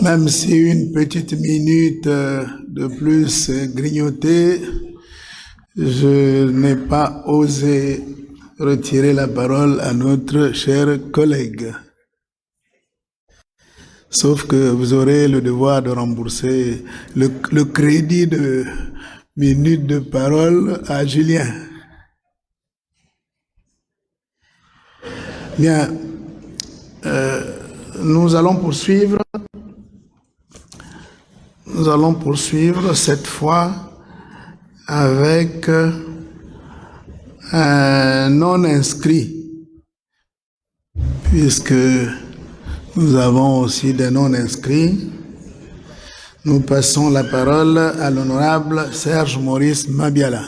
Même si une petite minute de plus grignotée, je n'ai pas osé retirer la parole à notre cher collègue. Sauf que vous aurez le devoir de rembourser le crédit de minute de parole à Julien. Bien, nous allons poursuivre cette fois avec un non-inscrit, puisque nous avons aussi des non-inscrits. Nous passons la parole à l'honorable Serge Maurice Mabiala.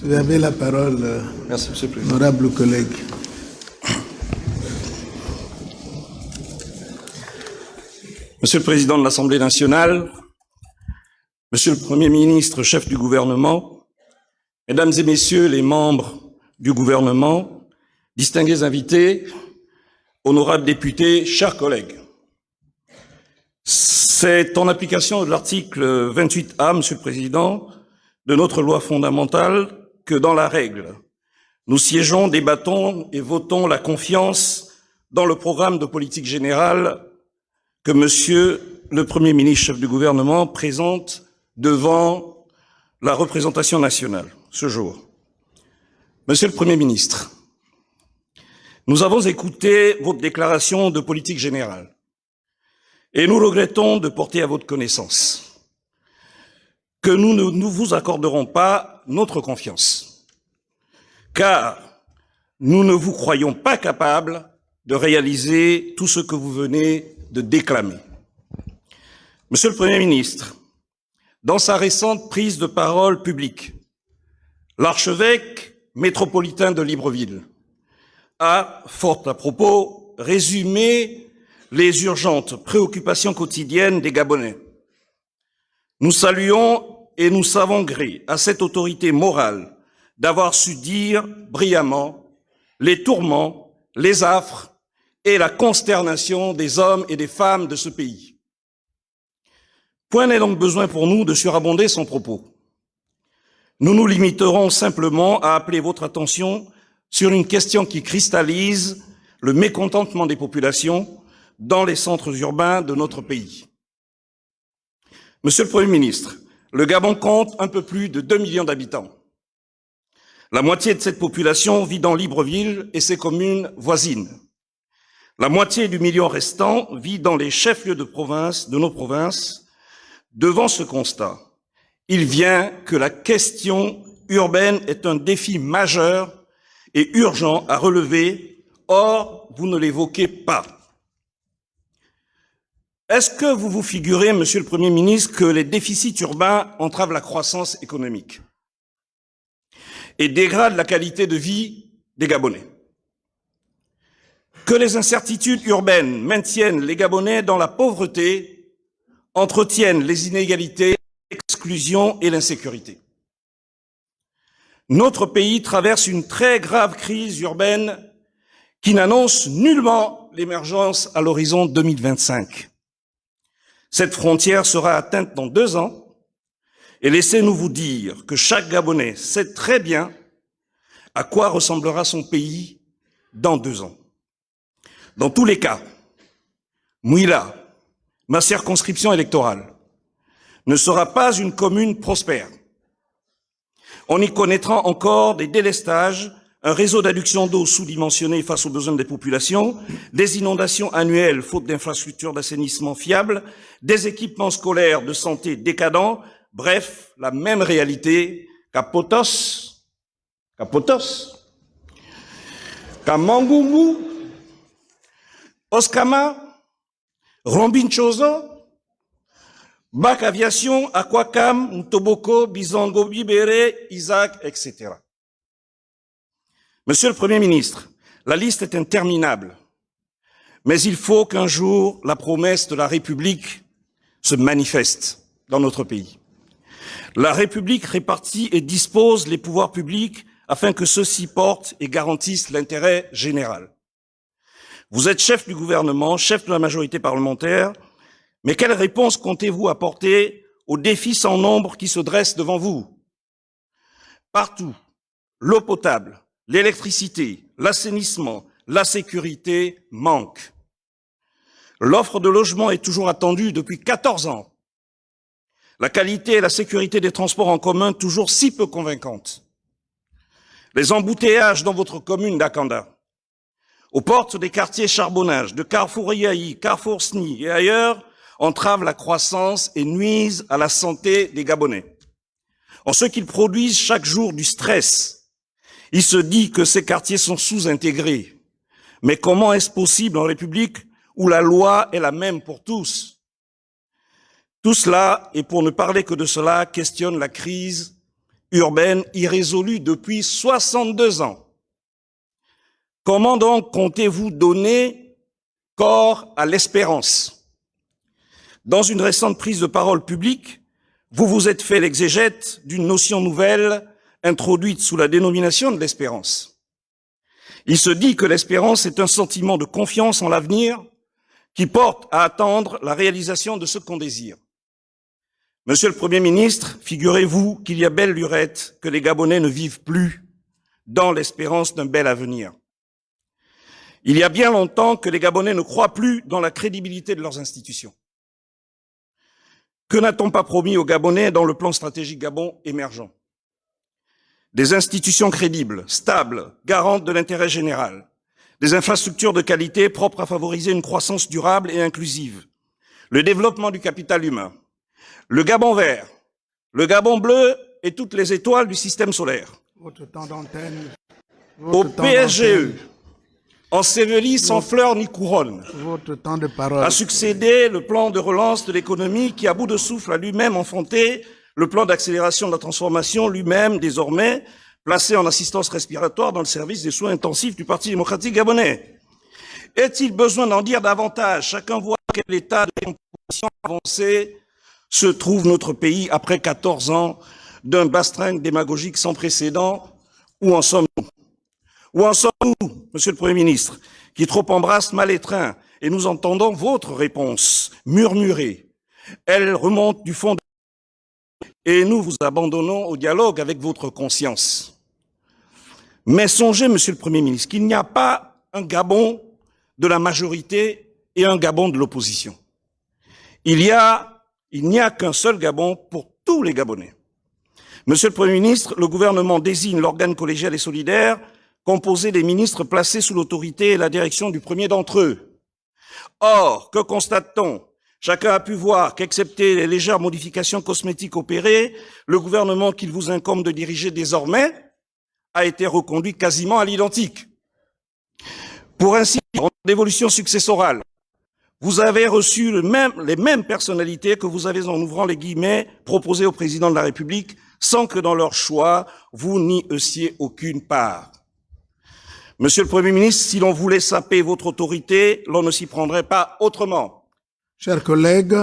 Vous avez la parole, merci, Monsieur le Président. Honorable collègue. Monsieur le Président de l'Assemblée nationale, Monsieur le Premier ministre, chef du gouvernement, Mesdames et Messieurs les membres du gouvernement, distingués invités, honorables députés, chers collègues. C'est en application de l'article 28A, Monsieur le Président, de notre loi fondamentale que dans la règle, nous siégeons, débattons et votons la confiance dans le programme de politique générale que Monsieur le Premier ministre, chef du gouvernement, présente devant la représentation nationale ce jour. Monsieur le Premier ministre, nous avons écouté votre déclaration de politique générale et nous regrettons de porter à votre connaissance que nous ne vous accorderons pas notre confiance, car nous ne vous croyons pas capable de réaliser tout ce que vous venez de déclamer. Monsieur le Premier ministre, dans sa récente prise de parole publique, l'archevêque métropolitain de Libreville a, fort à propos, résumé les urgentes préoccupations quotidiennes des Gabonais. Nous saluons et nous savons gré à cette autorité morale d'avoir su dire brillamment les tourments, les affres et la consternation des hommes et des femmes de ce pays. Point n'est donc besoin pour nous de surabonder son propos. Nous nous limiterons simplement à appeler votre attention sur une question qui cristallise le mécontentement des populations dans les centres urbains de notre pays. Monsieur le Premier ministre, le Gabon compte un peu plus de 2 millions d'habitants. La moitié de cette population vit dans Libreville et ses communes voisines. La moitié du million restant vit dans les chefs-lieux de province de nos provinces. Devant ce constat, il vient que la question urbaine est un défi majeur et urgent à relever. Or, vous ne l'évoquez pas. Est-ce que vous vous figurez, Monsieur le Premier ministre, que les déficits urbains entravent la croissance économique et dégradent la qualité de vie des Gabonais? Que les incertitudes urbaines maintiennent les Gabonais dans la pauvreté, entretiennent les inégalités, l'exclusion et l'insécurité? Notre pays traverse une très grave crise urbaine qui n'annonce nullement l'émergence à l'horizon 2025. Cette frontière sera atteinte dans 2 ans et laissez-nous vous dire que chaque Gabonais sait très bien à quoi ressemblera son pays dans 2 ans. Dans tous les cas, Mouila, ma circonscription électorale, ne sera pas une commune prospère. On y connaîtra encore des délestages, un réseau d'adduction d'eau sous-dimensionné face aux besoins des populations, des inondations annuelles faute d'infrastructures d'assainissement fiables, des équipements scolaires de santé décadents, bref, la même réalité qu'à Potos, qu'à Mangoumou, Oskama, Rombinchozo, Bac Aviation, Aquacam, Ntoboko, Bizango, Bibere, Isaac, etc. Monsieur le Premier ministre, la liste est interminable, mais il faut qu'un jour la promesse de la République se manifeste dans notre pays. La République répartit et dispose les pouvoirs publics afin que ceux-ci portent et garantissent l'intérêt général. Vous êtes chef du gouvernement, chef de la majorité parlementaire, mais quelle réponse comptez-vous apporter aux défis sans nombre qui se dressent devant vous? Partout, l'eau potable, l'électricité, l'assainissement, la sécurité manquent. L'offre de logement est toujours attendue depuis 14 ans. La qualité et la sécurité des transports en commun toujours si peu convaincantes. Les embouteillages dans votre commune d'Akanda, aux portes des quartiers charbonnage, de Carrefour Yahi, Carrefour Sni et ailleurs, entravent la croissance et nuisent à la santé des Gabonais. En ce qu'ils produisent chaque jour du stress, il se dit que ces quartiers sont sous-intégrés. Mais comment est-ce possible en République où la loi est la même pour tous? Tout cela, et pour ne parler que de cela, questionne la crise urbaine irrésolue depuis 62 ans. Comment donc comptez-vous donner corps à l'espérance? Dans une récente prise de parole publique, vous vous êtes fait l'exégète d'une notion nouvelle introduite sous la dénomination de l'espérance. Il se dit que l'espérance est un sentiment de confiance en l'avenir qui porte à attendre la réalisation de ce qu'on désire. Monsieur le Premier ministre, figurez-vous qu'il y a belle lurette que les Gabonais ne vivent plus dans l'espérance d'un bel avenir. Il y a bien longtemps que les Gabonais ne croient plus dans la crédibilité de leurs institutions. Que n'a-t-on pas promis aux Gabonais dans le plan stratégique Gabon émergent? Des institutions crédibles, stables, garantes de l'intérêt général, des infrastructures de qualité propres à favoriser une croissance durable et inclusive, le développement du capital humain, le Gabon vert, le Gabon bleu et toutes les étoiles du système solaire. Votre temps d'antenne. Au PSGE, enseveli sans fleurs ni couronne, Votre temps de parole. a succédé le plan de relance de l'économie qui, à bout de souffle, a lui-même enfanté le plan d'accélération de la transformation, lui-même désormais placé en assistance respiratoire dans le service des soins intensifs du Parti démocratique gabonais. Est-il besoin d'en dire davantage? Chacun voit quel état de composition avancée se trouve notre pays après 14 ans d'un bastringue démagogique sans précédent. Où en sommes-nous? Où en sommes-nous, Monsieur le Premier ministre, qui trop embrasse mal étreint, et nous entendons votre réponse murmurer. Elle remonte du fond de... Et nous vous abandonnons au dialogue avec votre conscience. Mais songez, Monsieur le Premier ministre, qu'il n'y a pas un Gabon de la majorité et un Gabon de l'opposition. Il n'y a qu'un seul Gabon pour tous les Gabonais. Monsieur le Premier ministre, le gouvernement désigne l'organe collégial et solidaire composé des ministres placés sous l'autorité et la direction du premier d'entre eux. Or, que constate-t-on? Chacun a pu voir qu'excepté les légères modifications cosmétiques opérées, le gouvernement qu'il vous incombe de diriger désormais a été reconduit quasiment à l'identique. Pour ainsi dire, en évolution successorale, vous avez reçu les mêmes personnalités que vous avez, en ouvrant les guillemets, proposées au président de la République, sans que dans leur choix, vous n'y eussiez aucune part. Monsieur le Premier ministre, si l'on voulait saper votre autorité, l'on ne s'y prendrait pas autrement. Chers collègues,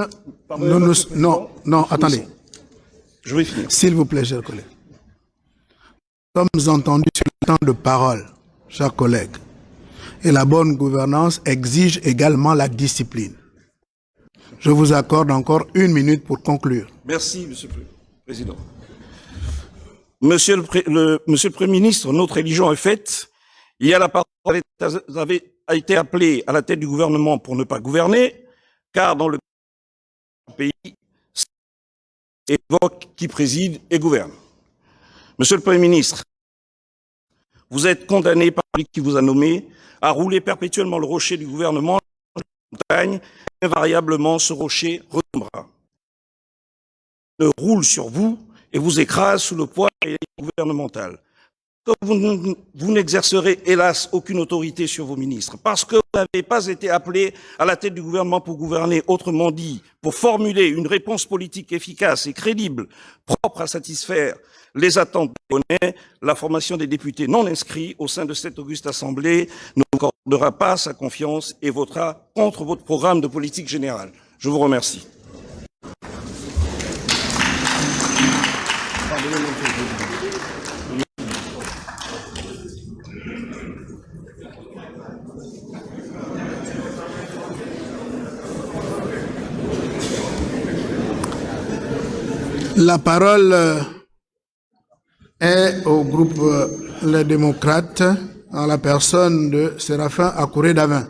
attendez. Je vais finir. S'il vous plaît, chers collègues. Comme nous entendus sur le temps de parole, chers collègues, et la bonne gouvernance exige également la discipline. Je vous accorde encore 1 minute pour conclure. Merci, Monsieur le Président. Monsieur le Premier ministre, notre religion est faite. Il y a la parole, vous avez été appelé à la tête du gouvernement pour ne pas gouverner, car dans le pays, évoque qui préside et gouverne. Monsieur le Premier ministre, vous êtes condamné par celui qui vous a nommé à rouler perpétuellement le rocher du gouvernement dans la montagne. Invariablement, ce rocher retombera. Il roule sur vous et vous écrase sous le poids gouvernemental. Vous n'exercerez hélas aucune autorité sur vos ministres, parce que vous n'avez pas été appelé à la tête du gouvernement pour gouverner, autrement dit, pour formuler une réponse politique efficace et crédible, propre à satisfaire les attentes des Gabonais. La formation des députés non inscrits au sein de cette auguste assemblée ne vous accordera pas sa confiance et votera contre votre programme de politique générale. Je vous remercie. La parole est au groupe Les Démocrates, en la personne de Séraphin Akouré Davin.